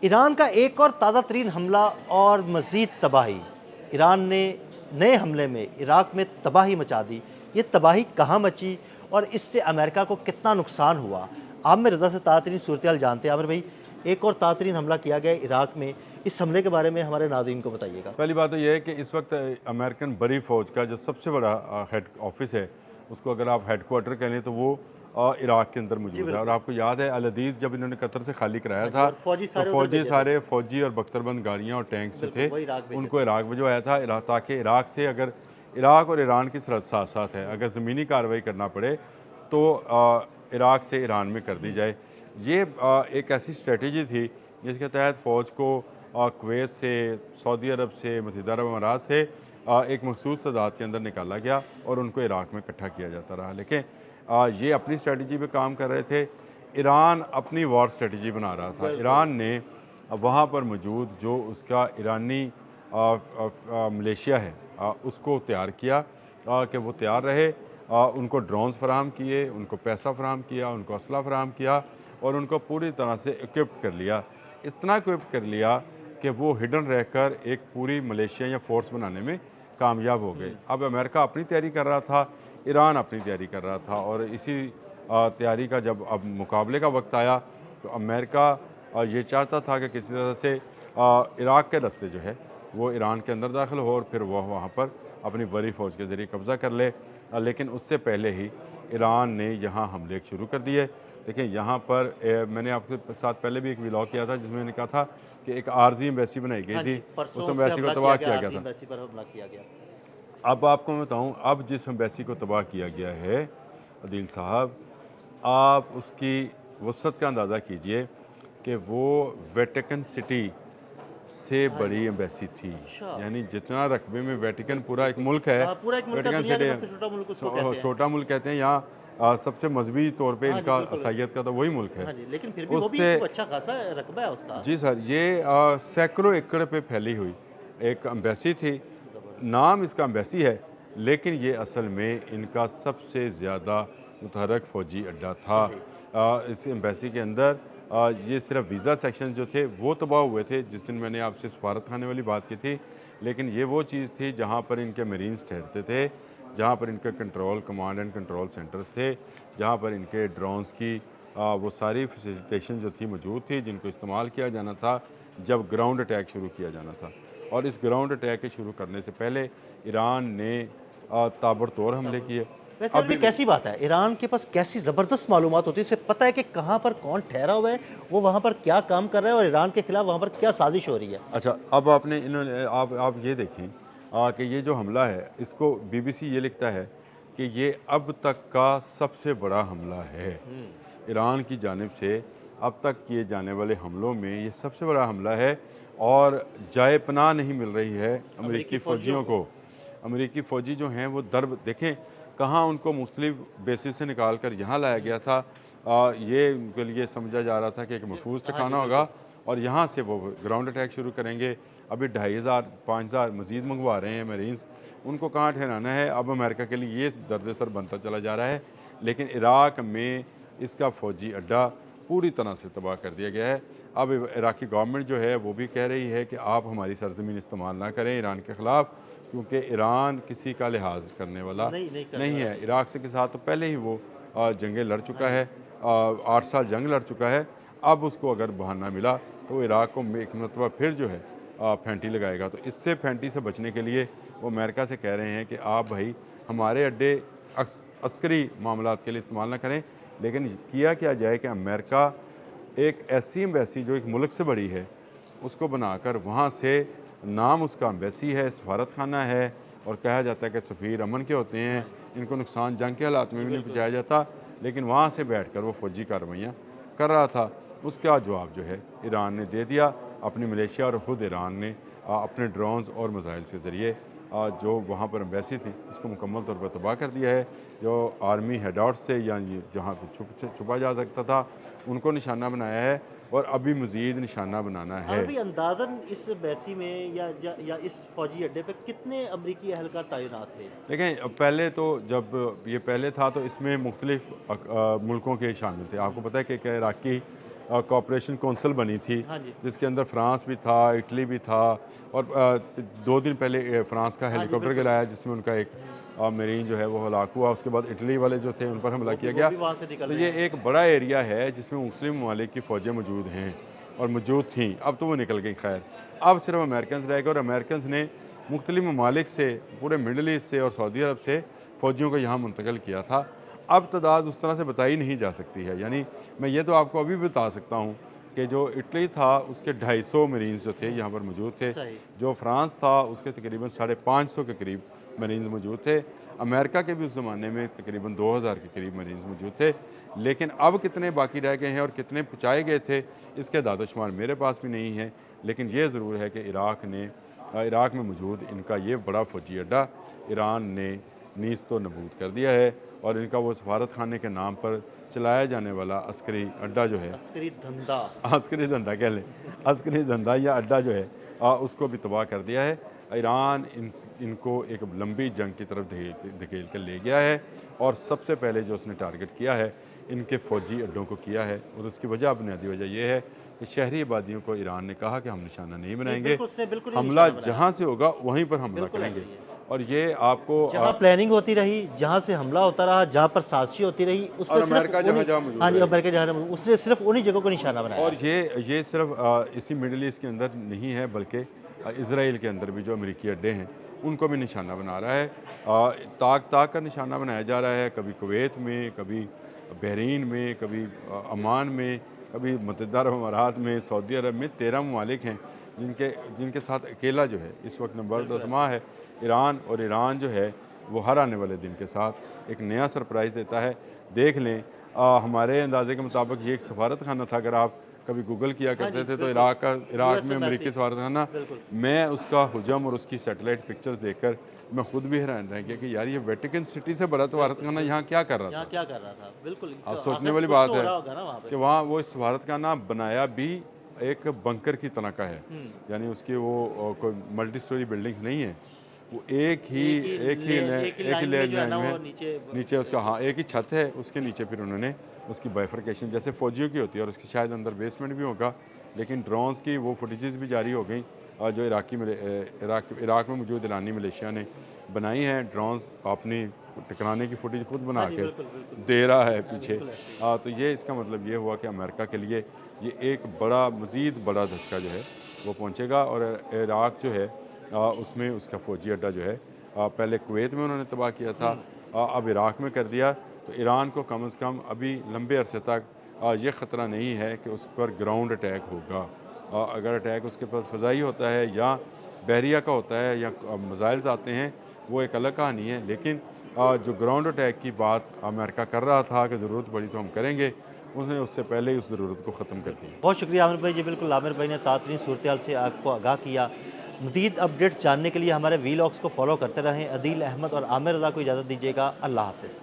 Iran का एक और ताज़ा तरीन हमला और मज़ीद तबाही। ईरान ने नए हमले में इराक में तबाही मचा दी। ये तबाही कहाँ मची और इससे अमेरिका को कितना नुकसान हुआ? आमिर रज़ा से ताज़ा तरीन सूरत हाल जानते हैं। आमिर भाई, एक और ताज़ा तरीन हमला किया गया इराक में, इस हमले के बारे में हमारे नाज़रीन को बताइएगा। पहली बात तो ये है कि इस वक्त अमेरिकन बड़ी फ़ौज का जो सबसे बड़ा हेड ऑफिस है, उसको अगर आप हेडक्वार्टर कह लें तो वो इराक के अंदर जी मौजूद है। और बिल्कुल। आपको याद है अल अदीद जब इन्होंने कतर से खाली कराया हाँ जी, था, और फौजी तो सारे उधर भेजे थे। फौजी और बख्तरबंद गाड़ियाँ और टैंक्स जो बिल्कुल, थे वो इराक भेजे उनको थे। इराक भिजवाया था, ताकि इराक से अगर इराक और ईरान की सरहद साथ साथ है, अगर ज़मीनी कार्रवाई करना पड़े तो इराक से ईरान में कर दी जाए। ये एक ऐसी स्ट्रेटजी थी जिसके तहत फ़ौज को कुवैत से, सऊदी अरब से, मुत्तहिदा अरब अमारात से एक मखसूस तादाद के अंदर निकाला गया और उनको इराक में इकट्ठा किया जाता रहा। लेकिन ये अपनी स्ट्रेटजी पे काम कर रहे थे, ईरान अपनी वॉर स्ट्रेटजी बना रहा था। बिल्कुल। ईरान ने वहाँ पर मौजूद जो उसका ईरानी मलेशिया है, उसको तैयार किया कि वो तैयार रहे। उनको ड्रोन्स फराहम किए, उनको पैसा फराहम किया, उनको असला फराहम किया और उनको पूरी तरह से इक्विप्ड कर लिया। इतना इक्विप्ड कर लिया कि वो हिडन रहकर एक पूरी मलेशिया या फोर्स बनाने में कामयाब हो गए। अब अमेरिका अपनी तैयारी कर रहा था, ईरान अपनी तैयारी कर रहा था और इसी तैयारी का जब अब मुकाबले का वक्त आया तो अमेरिका ये चाहता था कि किसी तरह से इराक के रास्ते जो है वो ईरान के अंदर दाखिल हो और फिर वह वहाँ पर अपनी बड़ी फ़ौज के ज़रिए कब्ज़ा कर ले। लेकिन उससे पहले ही ईरान ने यहाँ हमले शुरू कर दिए। देखिए यहाँ पर मैंने आपके साथ पहले भी एक व्लॉग किया था जिसमें मैंने कहा था कि एक आर्जी एम्बेसी बनाई गई हाँ थी, जी, परसों उस उस पे एम्बेसी को हमला किया तबाह गया, किया गया आरज़ी था। एम्बेसी पर हमला किया गया। अब आपको मैं बताऊँ, अब जिस एम्बेसी को तबाह किया गया है अदील साहब, आप उसकी वसअत का अंदाज़ा कीजिए कि वो वेटिकन सिटी से हाँ बड़ी जी। एम्बेसी थी। अच्छा। यानी जितना रकबे में वेटिकन पूरा एक मुल्क है, हाँ, पूरा एक मुल्क है, वेटिकन दुनिया का सिटी सबसे छोटा मुल्क उसको कहते हैं। छोटा मुल्क कहते हैं। यहाँ सबसे मजहबी तौर पे हाँ जी, इनका बिल्कुल। असाइयत का तो वही मुल्क है। हाँ जी, लेकिन फिर भी वो भी उससे खूब अच्छा खासा रकबा है उसका। जी सर, ये सैकड़ों एकड़ पे फैली हुई एक एम्बेसी थी। ज़बरदस्त। नाम इसका एम्बेसी है, लेकिन ये असल में इनका सबसे ज़्यादा मुतहरक फ़ौजी अड्डा था। सही। इस एम्बेसी के अंदर ये सिर्फ वीज़ा सेक्शन जो थे वो तबाह हुए थे जिस दिन मैंने आपसे सफारत खाने वाली बात की थी। लेकिन ये वो चीज़ थी जहाँ पर इनके मरीन्स ठहरते थे, जहाँ पर इनके कमांड एंड कंट्रोल सेंटर्स थे, जहाँ पर इनके ड्रोन्स की वो सारी फैसिलिटेशन जो थी मौजूद थी जिनको इस्तेमाल किया जाना था जब ग्राउंड अटैक शुरू किया जाना था। और इस ग्राउंड अटैक के शुरू करने से पहले ईरान ने ताबड़तोड़ हमले ज़बरदस्त। किए। वैसे अभी अभी कैसी बात है, ईरान के पास कैसी ज़बरदस्त मालूमात होती है, उसे पता है कि कहाँ पर कौन ठहरा हुआ है, वो वहाँ पर क्या काम कर रहा है और ईरान के खिलाफ वहाँ पर क्या साजिश हो रही है। अच्छा, अब आपने इन्होंने आप ये देखें कि ये जो हमला है इसको बीबीसी ये लिखता है कि ये अब तक का सबसे बड़ा हमला है। ईरान की जानिब से अब तक किए जाने वाले हमलों में ये सबसे बड़ा हमला है और जाए पनाह नहीं मिल रही है अमेरिकी अमेरिकी फ़ौजियों फ़ौजियों को। को। अमेरिकी फ़ौजी जो हैं वो दर्ब देखें, कहाँ उनको मुख्तलिफ बेसिस से निकाल कर यहाँ लाया गया था। ये उनके लिए समझा जा रहा था कि एक महफूज हाँ जी, ठिकाना होगा बिल्कुल। और यहाँ से वो ग्राउंड अटैक शुरू करेंगे। अभी 2500 5000 मज़ीद मंगवा रहे हैं मरीज़, उनको कहाँ ठहराना है। अब अमेरिका के लिए ये दर्द-ए-सर बनता चला जा रहा है। लेकिन इराक में इसका फ़ौजी अड्डा पूरी तरह से तबाह कर दिया गया है। अब इराकी गवर्नमेंट जो है वो भी कह रही है कि आप हमारी सरज़मीन इस्तेमाल ना करें ईरान के ख़िलाफ़, क्योंकि ईरान किसी का लिहाज करने वाला नहीं, नहीं करने नहीं वाला है। नहीं है। इराक से के साथ तो पहले ही वो जंगें लड़ हाँ चुका जी। है, 8 साल जंग लड़ चुका है। अब उसको अगर बहाना मिला तो इराक को एक मरतबा फिर जो है फैंटी लगाएगा। तो इससे फैंटी से बचने के लिए वो अमेरिका से कह रहे हैं कि आप भाई हमारे अड्डे अस्करी मामलात के लिए इस्तेमाल ना करें। लेकिन किया क्या जाए कि अमेरिका एक ऐसी एम्बेसी जो एक मुल्क से बड़ी है उसको बनाकर वहाँ से, नाम उसका एम्बेसी है, सफारत खाना है और कहा जाता है कि सफ़ीर अमन के होते हैं, इनको नुकसान जंग के हालात में जी, भी नहीं बिल्कुल। पहुँचाया जाता। लेकिन वहाँ से बैठ कर वो फ़ौजी कार्रवाइयाँ कर रहा था। उसका जवाब जो है ईरान ने दे दिया। अपनी मलेशिया और ख़ुद ईरान ने अपने ड्रोन्स और मिसाइल्स के ज़रिए जो वहाँ पर एम्बेसी थी उसको मुकम्मल तौर पर तबाह कर दिया है। जो आर्मी हेडआउट से या ये जहाँ पे छुपा जा सकता था उनको निशाना बनाया है और अभी मज़ीद निशाना बनाना और है। अभी अंदाज़न इस बैसी में या इस फ़ौजी अड्डे पे कितने अमरीकी एहलकार तैनात थे? देखें, पहले तो जब ये पहले था तो इसमें मुख्तलिफ मुल्कों के शामिल थे। आपको पता है कि इराकी कोऑपरेशन कौंसिल बनी थी, हाँ जी। जिसके अंदर फ्रांस भी था, इटली भी था, और 2 दिन पहले फ्रांस का हेलीकॉप्टर बिल्कुल। गिराया जिसमें उनका एक मरीन जो है वो हलाक हुआ। उसके बाद इटली वाले जो थे उन पर हमला किया वो गया। भी वहाँ से निकल तो रहे ये हैं। एक बड़ा एरिया है जिसमें मुख्तलिफ ममालिक की फ़ौजें मौजूद हैं और मौजूद थीं। अब तो वो निकल गई खैर, अब सिर्फ अमेरिकन रह गए, और अमेरिकन ने मुख्तलिफ ममालिक से, पूरे मिडल ईस्ट से और सऊदी अरब से फ़ौजियों को यहाँ मुंतकिल किया था। अब तादाद उस तरह से बताई नहीं जा सकती है, यानी मैं ये तो आपको अभी भी बता सकता हूँ कि जो इटली था उसके 250 मरीन्स जो थे यहाँ पर मौजूद थे, सही। जो फ्रांस था उसके तकरीबन 550 के करीब मरीन्स मौजूद थे, अमेरिका के भी उस ज़माने में तकरीबन 2000 के करीब मरीज़ मौजूद थे। लेकिन अब कितने बाकी रह गए हैं और कितने पहुँचाए गए थे, इसके दादोशुमार मेरे पास भी नहीं है। लेकिन ये ज़रूर है कि इराक़ में मौजूद इनका ये बड़ा फ़ौजी अड्डा ईरान ने नीज़ तो नबूद कर दिया है, और इनका वो सफारत खाने के नाम पर चलाया जाने वाला अस्करी अड्डा जो है, अस्करी धंधा। अस्करी धंधा कह लें, अस्करी धंधा या अड्डा जो है उसको भी तबाह कर दिया है। ईरान इनको एक लंबी जंग की तरफ धकेल कर ले गया है, और सबसे पहले जो उसने टारगेट किया है इनके फ़ौजी अड्डों को किया है, और उसकी बुनियादी वजह यह है कि शहरी आबादियों को ईरान ने कहा कि हम निशाना नहीं बनाएंगे, बिल्कुल ही हमला निशाना बनाया। जहाँ से होगा वहीं पर हमला बिल्कुल करेंगे। ऐसे ही है। और ये आपको जहाँ प्लानिंग होती रही, जहाँ से हमला होता रहा, जहाँ पर साजिश होती रही, उसने और सिर्फ अमेरिका उन्हीं- जहाँ मौजूद हाँ जी, रहेगा। अमेरिका जहाँ उसने सिर्फ उन्हीं जगहों को निशाना बनाया। और ये सिर्फ इसी मिडल ईस्ट के अंदर नहीं है, बल्कि इसराइल के अंदर भी जो अमेरिकी अड्डे हैं उनको भी निशाना बना रहा है। ताक ताक का निशाना बनाया जा रहा है, कभी कुवैत में, कभी बहरीन में, कभी अमान में, कभी मुत्तहिदा अरब अमारात में, सऊदी अरब में। 13 ममालिक हैं जिनके साथ अकेला जो है इस वक्त नंबर 10 है ईरान, और ईरान जो है वो हर आने वाले दिन के साथ एक नया सरप्राइज़ देता है। देख लें, हमारे अंदाजे के मुताबिक ये एक सफारत खाना था। अगर आप कभी गूगल किया करते थे तो इराक़ में अमेरिकी सफारत खाना, मैं उसका हुजम और उसकी सैटेलाइट पिक्चर्स देखकर मैं खुद भी हैरान रह गया कि यार ये वेटिकन सिटी से बड़ा सफारत खाना यहाँ क्या कर रहा था। क्या कर रहा था? बिल्कुल। अब सोचने वाली बात है कि वहाँ वो इस सफारत खाना बनाया भी एक बंकर की तरह का है, यानी उसकी वो कोई मल्टी स्टोरी बिल्डिंग्स नहीं है, वो एक ही लेयर में नीचे उसका, हाँ, एक ही छत है, उसके नीचे फिर उन्होंने उसकी बाइफरकेशन जैसे फ़ौजियों की होती है, और उसकी शायद अंदर बेसमेंट भी होगा। लेकिन ड्रोन्स की वो फुटेजेस भी जारी हो गई जो इराक़ में मौजूद ईरानी मिलिशिया ने बनाई हैं। ड्रोन्स अपनी टकराने की फुटेज खुद बना के दे रहा है पीछे। तो ये इसका मतलब ये हुआ कि अमेरिका के लिए ये एक मज़ीद बड़ा धचका जो है वो पहुँचेगा, और इराक़ जो है उसमें उसका फ़ौजी अड्डा जो है पहले कुवैत में उन्होंने तबाह किया था, अब इराक़ में कर दिया। तो ईरान को कम से कम अभी लंबे अरसे तक ये ख़तरा नहीं है कि उस पर ग्राउंड अटैक होगा। अगर अटैक उसके पास फ़ज़ाई होता है या बहरिया का होता है या मिसाइल्स आते हैं, वो एक अलग कहानी है। लेकिन जो ग्राउंड अटैक की बात अमेरिका कर रहा था कि ज़रूरत पड़ी तो हम करेंगे, उसने उससे पहले ही उस ज़रूरत को ख़त्म कर दिया। बहुत शुक्रिया आमिर भाई जी। बिल्कुल, आमिर भाई ने तातरीन सूरत हाल से आपको आगाह किया। मज़ीद अपडेट्स जानने के लिए हमारे वीलॉग्स को फॉलो करते रहें। अदील अहमद और आमिर रज़ा को इजाज़त दीजिएगा। अल्लाह हाफ़िज़।